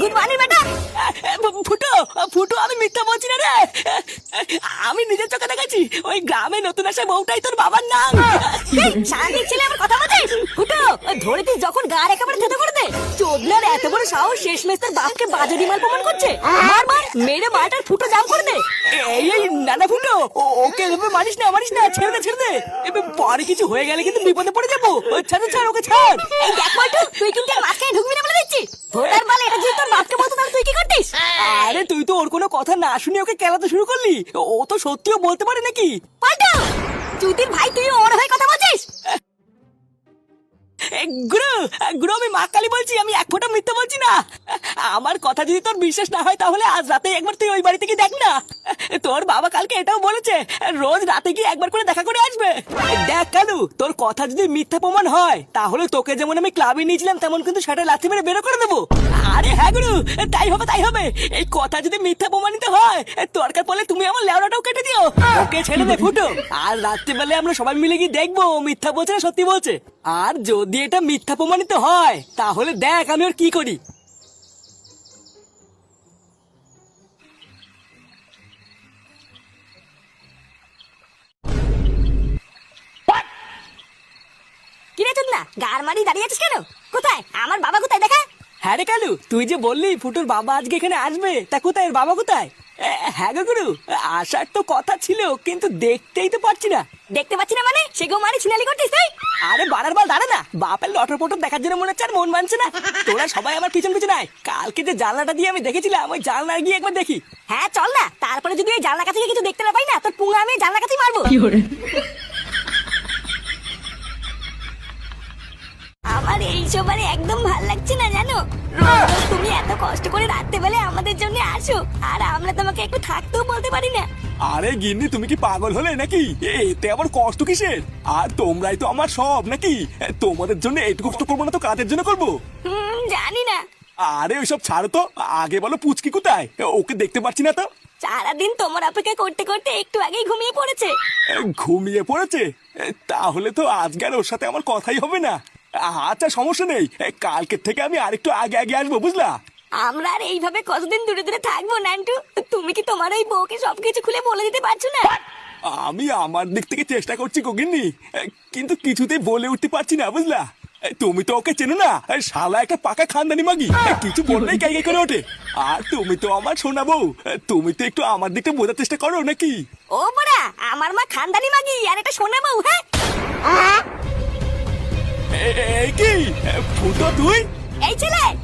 Good morning বেটা। ফুটো ফুটো, আমি মিথ্যা বলছি না রে। আমি নিজের চোখে দেখেছি ওই গ্রামে নতুন আসা বউটাই তোর বাবার নাম। শান্তির ছেলে আমার কথা বলছিস? ফুটো ধরেছিস যখন গার একেবারে থেতো করে দে। চোদনার এত বড় সাহস শেষমেশ তার বাপকে বাজারি মাল প্রমাণ করছে। মার মার মেরে মাটার ফুটো জাম করে দে। এই নানা ফুটো, ওকে এভাবে মারিস না ছেড়ে দে ছেড়ে দে। এবার পরে কিছু হয়ে গেলে কিন্তু বিপদে পড়ে যাবো। ছাড় ওকে ছাড়। এই দেখ বলটু, তুই কিন্তু আর মাঝখানে ঢুকবি না বলে দিচ্ছি। ভোটার বলে এটা যদি তোর বাপকে বলতো তাহলে তুই কি করতিস? আরে তুই তো ওর কোনো কথা না শুনে ওকে কেলাতে শুরু করলি। ও তো সত্যিও বলতে পারে নাকি? পাল্টু চুদির ভাই, তুই ওর হয়ে কথা বলছিস? গুরু গুরু, আমি মা কালী বলছি, আমি এক ফোঁটা মিথ্যা বলছি না। আমার কথা যদি তোর বিশ্বাস না হয় তাহলে আজ রাতে একবার তুই ওই বাড়িতে গিয়ে দেখ না। তোর বাবা কালকে এটাও বলেছে রোজ রাতে গিয়ে একবার করে দেখা করে আসবে। দেখ কালু, তোর কথা যদি মিথ্যা প্রমাণ হয় তাহলে তোকে যেমন আমি ক্লাবে নিয়েছিলাম তেমন কিন্তু সেটা লাথি মেরে বেরো করে দেবো। আরে হ্যাঁ গুরু, তাই হবে। এই কথা যদি মিথ্যা প্রমাণিত হয় দরকার পড়লে তুমি আমার লেওড়াটাও কেটে দিও। ওকে ছেড়ে দে ফুটো। আর রাত্রিবেলায় আমরা সবাই মিলে গিয়ে দেখবো ও মিথ্যা বলছে না সত্যি বলছে। আর যদি এটা মিথ্যা প্রমাণিত হয় তাহলে দেখ আমি ওর কি করি। কিরে চোদনা, গার মারি দাঁড়িয়ে আছিস কেন? কোথায় আমার বাবা? কোথায় দেখা। হ্যাঁ রে কালু, তুই যে বললি ফুটোর বাবা আজকে এখানে আসবে, তা কোথায় ওর বাবা কোথায়? হ্যাঁ গো গুরু, আসার তো কথা ছিল কিন্তু দেখতেই তো পাচ্ছি না। দেখতে পাচ্ছি না মানে? সে গো মারি ছিনালি করতিস তুই? আরে বাড়ার বাল দাঁড়া না, বাপের লটর পটর দেখার জন্য মনে হচ্ছে আর মন মানছে না। তোরা সবাই আমার পিছন পিছন আয়। কালকে যে জানলাটা দিয়ে আমি দেখেছিলাম ওই জানলা গিয়ে একবার দেখি। হ্যাঁ চল না, তারপরে যদি ওই জানলা কাছে কিছু দেখতে না পাই না তোর পুঙ্গা আমি জানলা কাছেই মারবো। আমার এইসব আরে একদম ভাল লাগছে না জানো। রোজ রোজ তুমি এত কষ্ট করে রাত্রে বেলা আমাদের জন্য আসো আর আমরা তোমাকে একটু থাকতেও বলতে পারি না। আরে গিন্নি, তুমি কি পাগল হলে নাকি? এতে আবার কষ্ট কিসের? আর তোমরাই তো আমার সব নাকি? তোমাদের জন্য এইটুকু কষ্ট করবো না তো কাদের জন্য করবো? জানি না। আরে ওইসব ছাড়ো তো, আগে বলো পুচকি কোথায়? ওকে দেখতে পাচ্ছি না তো। সারাদিন তোমার অপেক্ষা করতে করতে একটু আগেই ঘুমিয়ে পড়েছে। ঘুমিয়ে পড়েছে? তাহলে তো আজকে আর ওর সাথে আমার কথাই হবে না। আচ্ছা সমস্যা নেই, কালকের থেকে আমি আরেকটু আগে আগে আসবো, বুঝলা? আমরা আর এইভাবে কতদিন দূরে দূরে থাকবো নান্টু? তুমি কি তোমার ওই বউকে সবকিছু খুলে বলে দিতে পারছো না? আমি আমার দিক থেকে চেষ্টা করছি গগিন্নি, কিন্তু কিছুতেই বলে উঠতে পারছি না, বুঝলা? তুমি তো ওকে চেনো না, শালা একটা পাকা খানদানি মাগি, কিছু বললেই গাই গাই করে ওঠে। আর তুমি তো আমার শোনা বউ, তুমি তো একটু আমার দিকটা বোঝার চেষ্টা করো নাকি? ও বড়া, আমার মা খানদানি মাগি আর এটা শোনা বউ? হ্যাঁ এই কি ফুটো তুই? এই ছেলে, তুই